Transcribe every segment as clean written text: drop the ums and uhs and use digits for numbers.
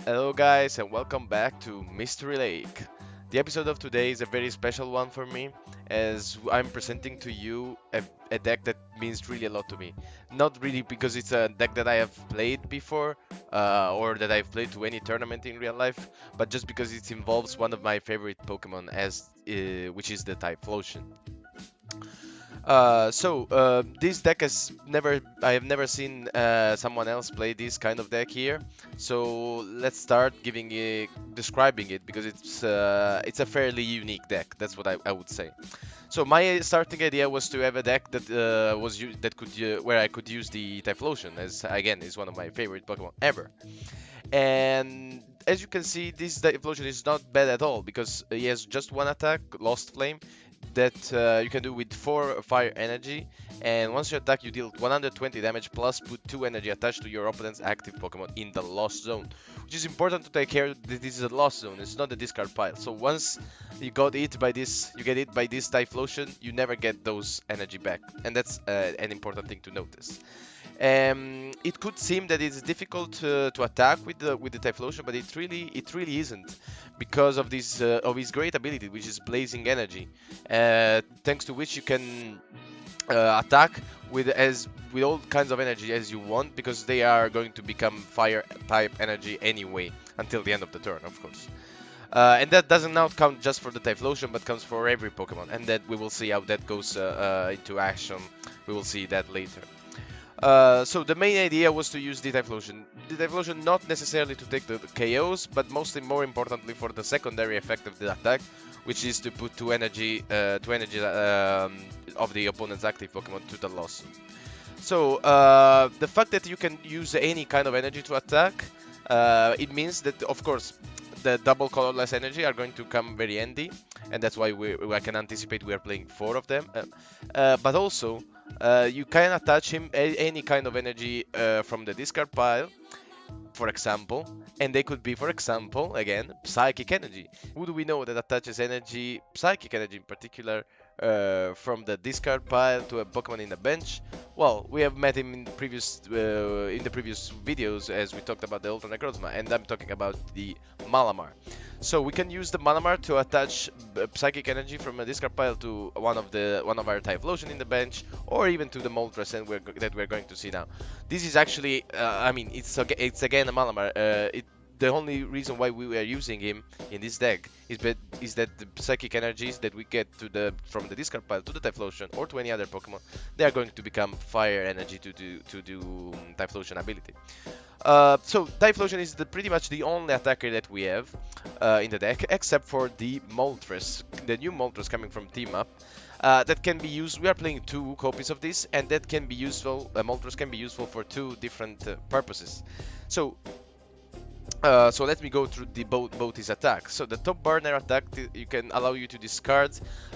Hello, guys, and welcome back to Mystery Lake. The episode of today is a very special one for me, as I'm presenting to you a deck that means really a lot to me. Not really because it's a deck that I have played before, or that I've played to any tournament in real life, but just because it involves one of my favorite Pokemon, which is the Typhlosion. This deck I have never seen someone else play this kind of deck here. So let's start describing it because it's a fairly unique deck. That's what I would say. So my starting idea was to have a deck that where I could use the Typhlosion, as again is one of my favorite Pokemon ever. And as you can see, this Typhlosion is not bad at all because he has just one attack, Lost Flame, that you can do with 4 fire energy, and once you attack you deal 120 damage plus put 2 energy attached to your opponent's active Pokemon in the lost zone, which is important to take care that this is a lost zone, it's not a discard pile. So once you get hit by this Typhlosion, you never get those energy back, and that's an important thing to notice. It could seem that it's difficult to attack with the Typhlosion, but it really isn't, because of this of his great ability, which is Blazing Energy, thanks to which you can attack with all kinds of energy as you want, because they are going to become fire type energy anyway until the end of the turn, of course. And that doesn't now count just for the Typhlosion, but counts for every Pokemon, and that we will see how that goes into action. We will see that later. So the main idea was to use the Typhlosion. The Typhlosion not necessarily to take the KOs, but mostly more importantly for the secondary effect of the attack, which is to put two energy of the opponent's active Pokemon to the loss. So the fact that you can use any kind of energy to attack, it means that, of course, the double colorless energy are going to come very handy, and that's why I can anticipate we are playing 4 of them. But also, you can attach him any kind of energy from the discard pile, for example, and they could be, for example, again, psychic energy. Who do we know that attaches energy, psychic energy in particular, from the discard pile to a Pokemon in the bench? Well, we have met him in the previous videos as we talked about the Ultra Necrozma, and I'm talking about the Malamar. So we can use the Malamar to attach psychic energy from a discard pile to one of our Typhlosion in the bench, or even to the Moltres that we're going to see now. This is actually, I mean, it's again a Malamar. The only reason why we were using him in this deck is that the psychic energies that we get from the discard pile to the Typhlosion or to any other Pokemon, they are going to become fire energy to do Typhlosion ability. So Typhlosion is pretty much the only attacker that we have in the deck, except for the Moltres, the new Moltres coming from Team Up. That can be used. We are playing 2 copies of this, and that can be useful. Moltres can be useful for 2 different purposes. So let me go through both his attacks. So the top burner attack can allow you to discard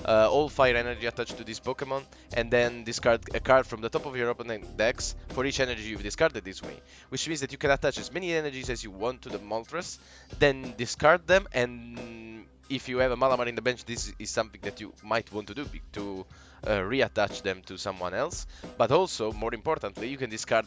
all fire energy attached to this Pokemon, and then discard a card from the top of your opponent's decks for each energy you've discarded this way. Which means that you can attach as many energies as you want to the Moltres, then discard them, and if you have a Malamar in the bench, this is something that you might want to do to reattach them to someone else. But also, more importantly, you can discard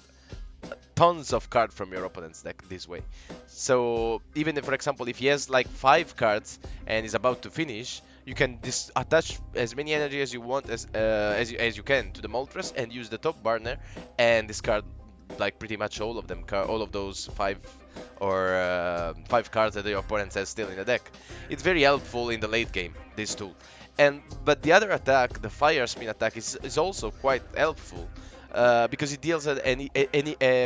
tons of cards from your opponent's deck this way. So even if, for example, if he has like 5 cards and is about to finish, you can attach as many energy as you want as you can to the Moltres, and use the top burner and discard like pretty much all of them, all of those 5 cards that your opponent has still in the deck. It's very helpful in the late game, this tool. But the other attack, the Fire Spin attack, is also quite helpful. Because it deals a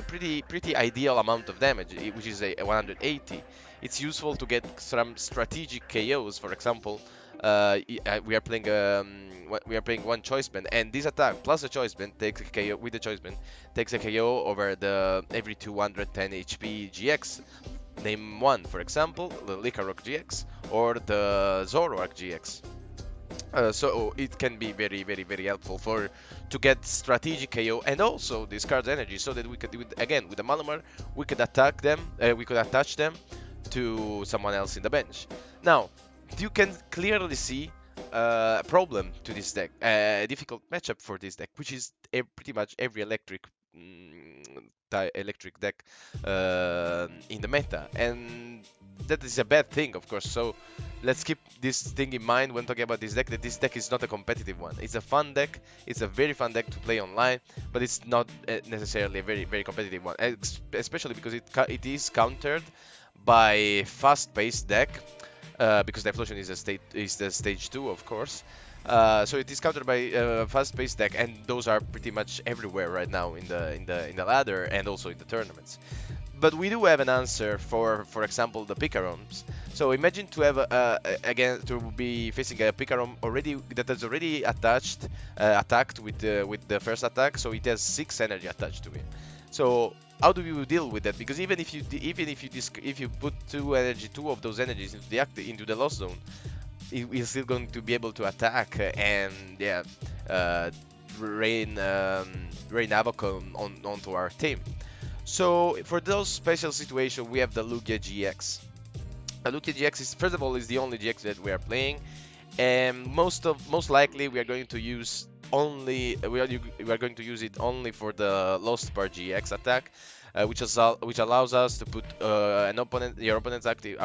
pretty ideal amount of damage, which is a 180. It's useful to get some strategic KOs. For example, we are playing one choice band, and this attack plus a choice band takes a KO with the choice band takes a KO over the every 210 HP GX. Name one, for example, the Lycanroc GX or the Zoroark GX. So it can be very helpful to get strategic KO and also discard energy, so that we could again with the Malamar we could attach them to someone else in the bench. Now you can clearly see a problem to this deck, a difficult matchup for this deck, which is pretty much every electric electric deck in the meta, and that is a bad thing, of course. So let's keep this thing in mind when talking about this deck, that this deck is not a competitive one. It's a fun deck. It's a very fun deck to play online, but it's not necessarily a very competitive one, especially because it is countered by fast-paced deck, because Typhlosion is the stage 2, of course. So it is countered by fast-paced deck, and those are pretty much everywhere right now in the ladder and also in the tournaments. But we do have an answer for example, the Picarons. So imagine to have again to be facing a Picaron already that is already attacked with the first attack, so it has 6 energy attached to it. So how do you deal with that? Because even if you put two of those energies into the lost zone, we're still going to be able to attack and rain havoc onto our team. So for those special situations, we have the Lugia GX. The Lugia GX is, first of all, is the only GX that we are playing, and most likely we are going to use it only for the Lost Bar GX attack, which allows us to put our opponent's active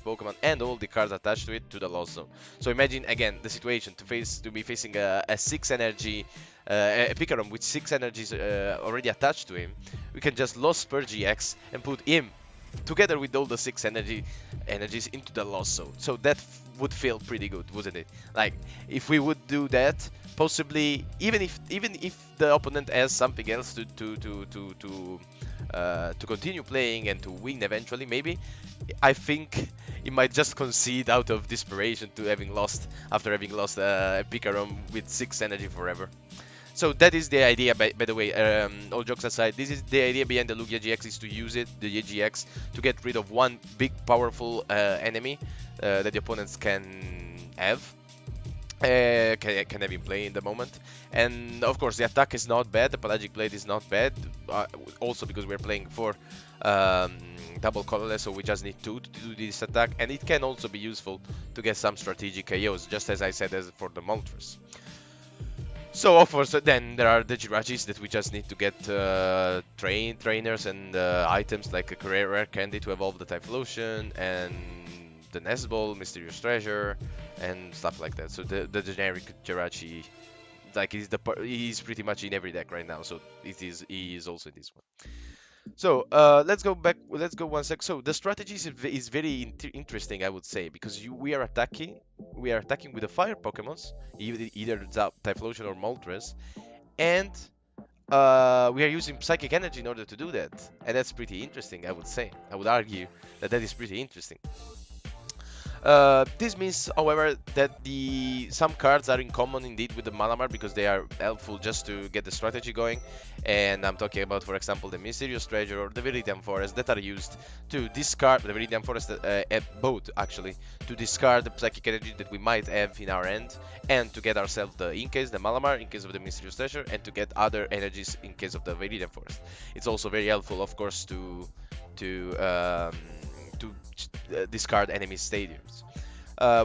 Pokemon and all the cards attached to it to the Lost Zone. So imagine again the situation to be facing a 6 energy a Picaron with 6 energies already attached to him. We can just Lost Spur GX and put him together with all the 6 energies into the Lost Zone. So that would feel pretty good, wouldn't it? Like if we would do that, possibly even if the opponent has something else to continue playing and to win eventually, maybe I think he might just concede out of desperation to having lost a Picaron with 6 energy forever. So that is the idea, by the way, all jokes aside, this is the idea behind the Lugia GX, is to use the GX, to get rid of one big powerful enemy that the opponents can have in play in the moment. And of course the attack is not bad, the Pelagic Blade is not bad, also because we're playing for double colorless, so we just need 2 to do this attack, and it can also be useful to get some strategic KOs, just as I said as for the Moltres. So of course then there are the Jirachis that we just need to get trainers and items like a rare candy to evolve the Typhlosion, and the Nest Ball, Mysterious Treasure, and stuff like that. So the generic Jirachi, like he's pretty much in every deck right now, so he is also in this one. So let's go one sec. So the strategy is very interesting, I would say, because we are attacking with the fire Pokemons, either Typhlosion or Moltres, and we are using Psychic Energy in order to do that, and that's pretty interesting, I would say. I would argue that is pretty interesting. This means, however, that some cards are in common indeed with the Malamar, because they are helpful just to get the strategy going. And I'm talking about, for example, the Mysterious Treasure or the Viridian Forest, that are used to discard the Viridian Forest, both actually, to discard the Psychic Energy that we might have in our end, and to get ourselves the Malamar in case of the Mysterious Treasure, and to get other energies in case of the Viridian Forest. It's also very helpful, of course, to discard enemy stadiums.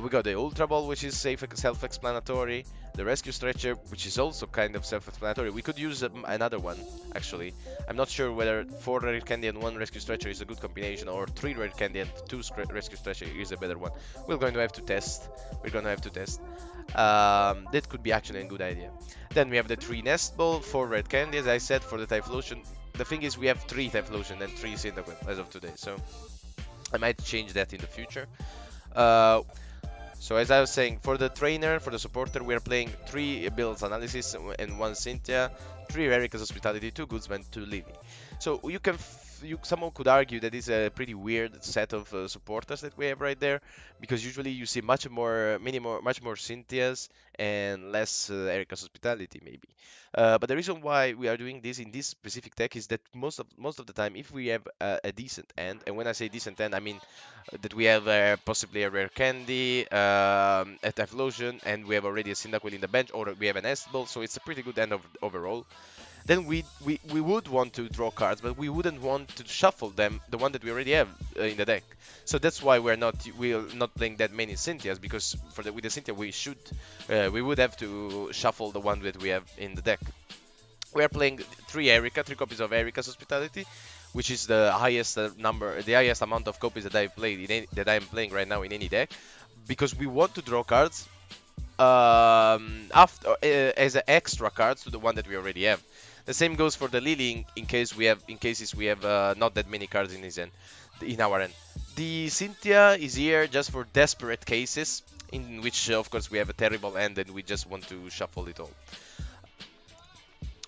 We got the Ultra Ball, which is self-explanatory. The Rescue Stretcher, which is also kind of self-explanatory. We could use another one, actually. I'm not sure whether 4 Rare Candy and 1 Rescue Stretcher is a good combination, or 3 Rare Candy and 2 Rescue Stretcher is a better one. We're going to have to test. That could be actually a good idea. Then we have the 3 Nest Ball, 4 Red Candy, as I said, for the Typhlosion. The thing is, we have 3 Typhlosion and 3 Cyndaquil as of today, so I might change that in the future. So as I was saying, for the trainer, for the supporter, we are playing 3 Builds Analysis and 1 Cynthia, 3 Erika's Hospitality, 2 Goodsman, 2 Lily. So someone could argue that it's a pretty weird set of supporters that we have right there, because usually you see much more Cynthias and less Erika's Hospitality, maybe. But the reason why we are doing this in this specific deck is that most of the time, if we have a decent end, and when I say decent end, I mean that we have possibly a Rare Candy, a Typhlosion, and we have already a Cyndaquil in the bench, or we have an Nest Ball, so it's a pretty good end overall. Then we would want to draw cards, but we wouldn't want to shuffle them, the one that we already have in the deck. So that's why we're not playing that many Cynthias, because with the Cynthia we would have to shuffle the one that we have in the deck. We are playing 3 copies of Erika's Hospitality, which is the highest the highest amount of copies that I've played that I am playing right now in any deck, because we want to draw cards after as extra cards to the one that we already have. The same goes for the Lily in cases we have not that many cards in our end. The Cynthia is here just for desperate cases, in which of course we have a terrible end and we just want to shuffle it all.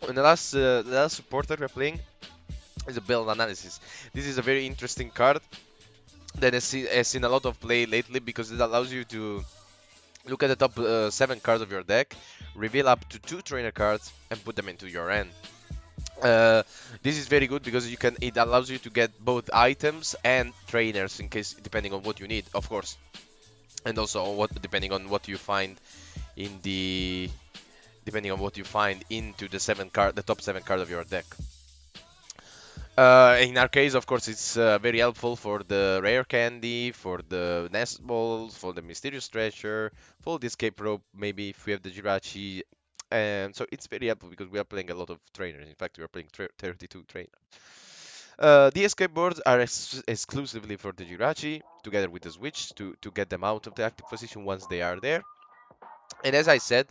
And the last support that we're playing is a build analysis. This is a very interesting card that has seen a lot of play lately, because it allows you to look at the top 7 cards of your deck, reveal up to 2 trainer cards, and put them into your hand. This is very good because it allows you to get both items and trainers depending on what you need, of course, and also depending on what you find into the top 7 cards of your deck. In our case, of course, it's very helpful for the rare candy, for the nest balls, for the mysterious treasure, for the escape rope, maybe if we have the Jirachi. And so it's very helpful because we are playing a lot of trainers. In fact, we are playing 32 trainers. The escape boards are exclusively for the Jirachi, together with the switch to get them out of the active position once they are there. And as I said,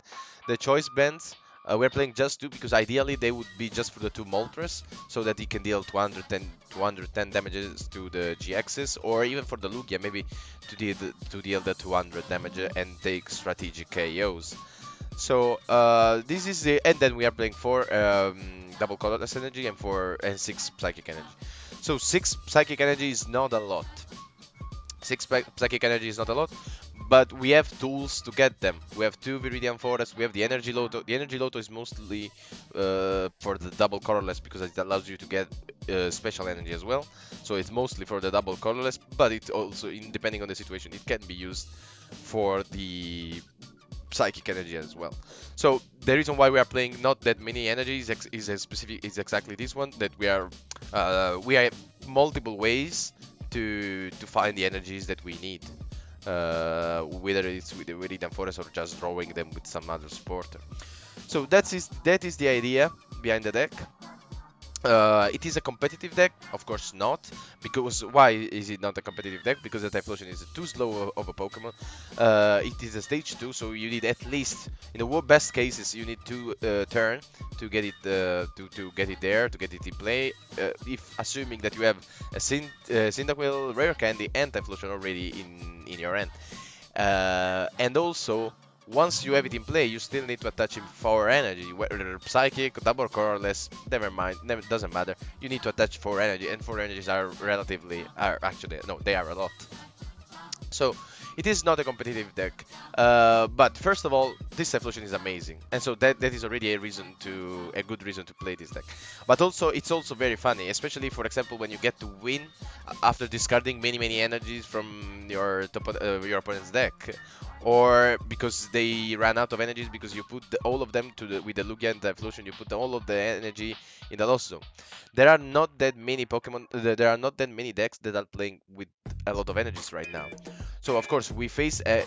the choice bands, we're playing just 2 because ideally they would be just for the 2 Moltres, so that he can deal 210 damages to the GXs, or even for the Lugia, maybe to deal the 200 damage and take strategic KOs. So this is and then we are playing 4 double colorless energy and 6 psychic energy. So 6 psychic energy is not a lot. 6 psychic energy is not a lot, but we have tools to get them. We have 2 Viridian Forests, we have the Energy Loto. The Energy Loto is mostly for the double colorless because it allows you to get special energy as well. So it's mostly for the double colorless, but it also, depending on the situation, it can be used for the psychic energy as well. So the reason why we are playing not that many energies is exactly this one, that we have multiple ways to find the energies that we need, whether it's with the Viridian Forest or just drawing them with some other supporter. So that is the idea behind the deck. It is a competitive deck, of course not, because why is it not a competitive deck? Because the Typhlosion is too slow of a Pokemon. It is a stage 2, so you need at least, in the best cases, you need 2 turn to get it to get it in play. If assuming that you have a Cyndaquil, Rare Candy, and Typhlosion already in your hand, and also, once you have it in play, you still need to attach him 4 energy, whether psychic, double colorless, never mind, doesn't matter. You need to attach 4 energy, and 4 energies are actually, no, they are a lot. So it is not a competitive deck, but first of all, this Typhlosion is amazing, and so that is already a good reason to play this deck. But also, it's also very funny, especially for example when you get to win after discarding many energies from your opponent's deck, or because they ran out of energies because you put all of them with the Lugia and Typhlosion, you put all of the energy in the Lost Zone. There are not that many decks that are playing with a lot of energies right now. So of course, if we face a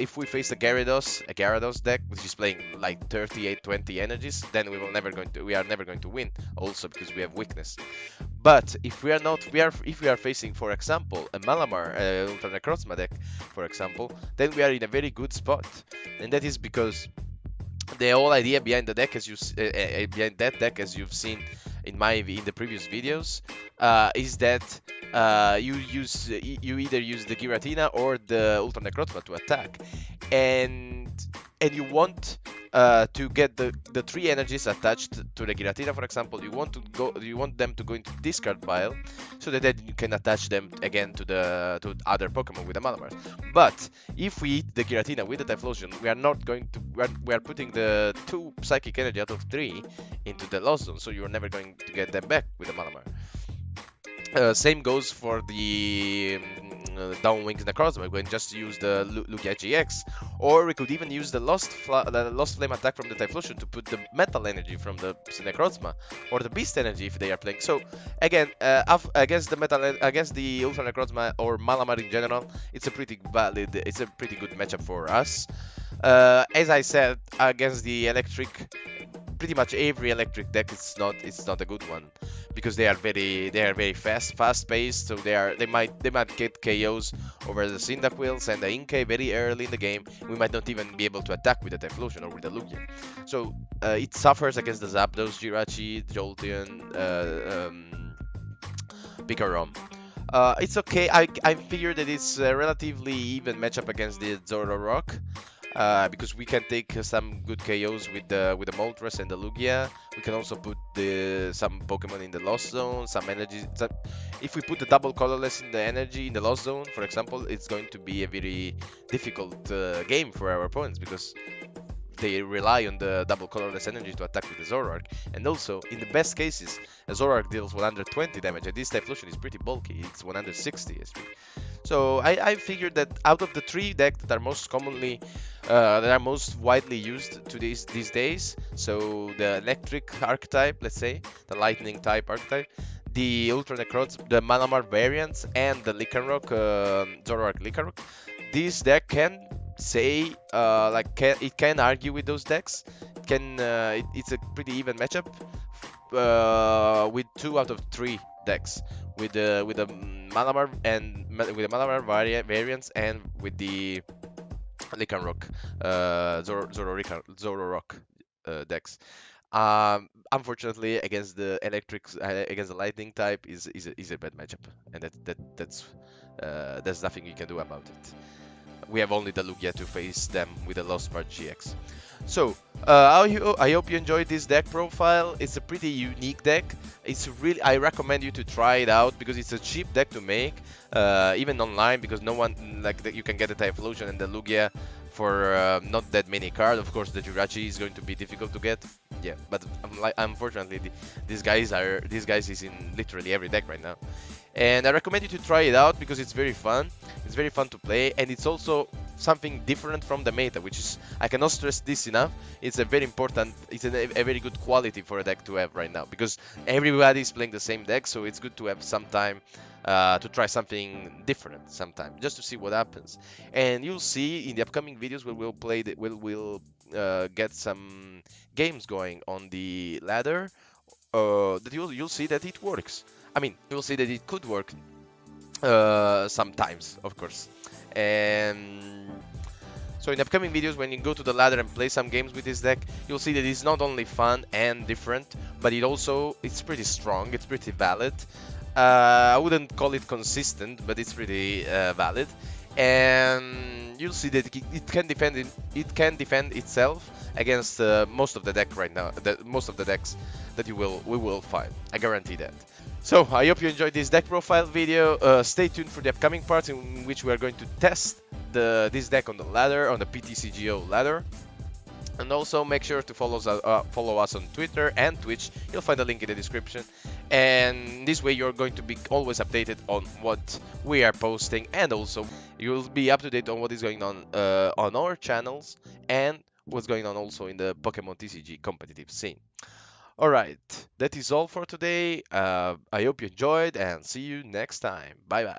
Gyarados deck which is playing like 38-20 energies, then we are never going to win. Also because we have weakness. But if we are facing, for example, a Malamar Ultra Necrozma deck, for example, then we are in a very good spot, and that is because the whole idea behind the deck, as you've seen in the previous videos, is that you either use the Giratina or the Ultra Necrozma to attack, and you want to get the 3 energies attached to the Giratina, for example. You want them to go into discard pile, so that then you can attach them again to other Pokemon with the Malamar. But if we hit the Giratina with the Typhlosion, we are putting the 2 psychic energy out of 3 into the Lost Zone, so you're never going to get them back with the Malamar. Same goes for the Downwings Necrozma. We can just use the Lugia GX, or we could even use the Lost Flame attack from the Typhlosion to put the Metal energy from the Necrozma, or the Beast energy if they are playing. So again, against the Ultra Necrozma or Malamar in general, it's a pretty good matchup for us. As I said, against the Electric, pretty much every electric deck it's not a good one because they are very fast paced, so they might get KOs over the Cyndaquils and the Inkay very early in the game. We might not even be able to attack with the Typhlosion or with the Lugia. So it suffers against the Zapdos, Jirachi, Jolteon, Pikarom. It's okay. I figure that it's a relatively even matchup against the Zoroark. Because we can take some good KOs with the Moltres and the Lugia. We can also put some Pokemon in the Lost Zone, some energy. If we put the double colorless in the energy in the Lost Zone, for example, it's going to be a very difficult game for our opponents because they rely on the double colorless energy to attack with the Zoroark. And also, in the best cases, a Zoroark deals 120 damage, and this Typhlosion is pretty bulky. It's 160 SP. So I figured that out of the three decks that are most commonly, that are most widely used to these days, so the electric archetype, let's say, the lightning type archetype, the Ultra Necroz, the Malamar variants, and the Lycanroc, Zoroark Lycanroc, this deck can say it can argue with those decks. It's a pretty even matchup with 2 out of 3 decks with the Malamar with the Malamar variants and with the Lycanroc, Zoroark decks. Unfortunately, against the against the lightning type is a bad matchup, and that's nothing you can do about it. We have only the Lugia to face them with the Lost Part GX. So, I hope you enjoyed this deck profile. It's a pretty unique deck. I recommend you to try it out because it's a cheap deck to make, even online, because no one, you can get the Typhlosion and the Lugia for not that many cards. Of course, the Jirachi is going to be difficult to get. Yeah, but unfortunately, these guys is in literally every deck right now. And I recommend you to try it out because it's very fun. It's very fun to play, and it's also something different from the meta, which is, I cannot stress this enough. It's a very important, it's a very good quality for a deck to have right now because everybody is playing the same deck, so it's good to have some time to try something different sometime, just to see what happens. And you'll see in the upcoming videos where we'll get some games going on the ladder, that you'll see that it works. I mean, you'll see that it could work sometimes, of course. And so in the upcoming videos, when you go to the ladder and play some games with this deck, you'll see that it's not only fun and different, but it's pretty strong, it's pretty valid. I wouldn't call it consistent, but it's pretty valid. And you'll see that it can defend itself against most of the deck right now, most of the decks that we will find. I guarantee that. So I hope you enjoyed this deck profile video. Stay tuned for the upcoming parts in which we are going to test this deck on the ladder, on the PTCGO ladder. And also make sure to follow us on Twitter and Twitch. You'll find a link in the description. And this way you're going to be always updated on what we are posting, and also you'll be up to date on what is going on our channels and what's going on also in the Pokemon TCG competitive scene. Alright, that is all for today. I hope you enjoyed and see you next time. Bye bye.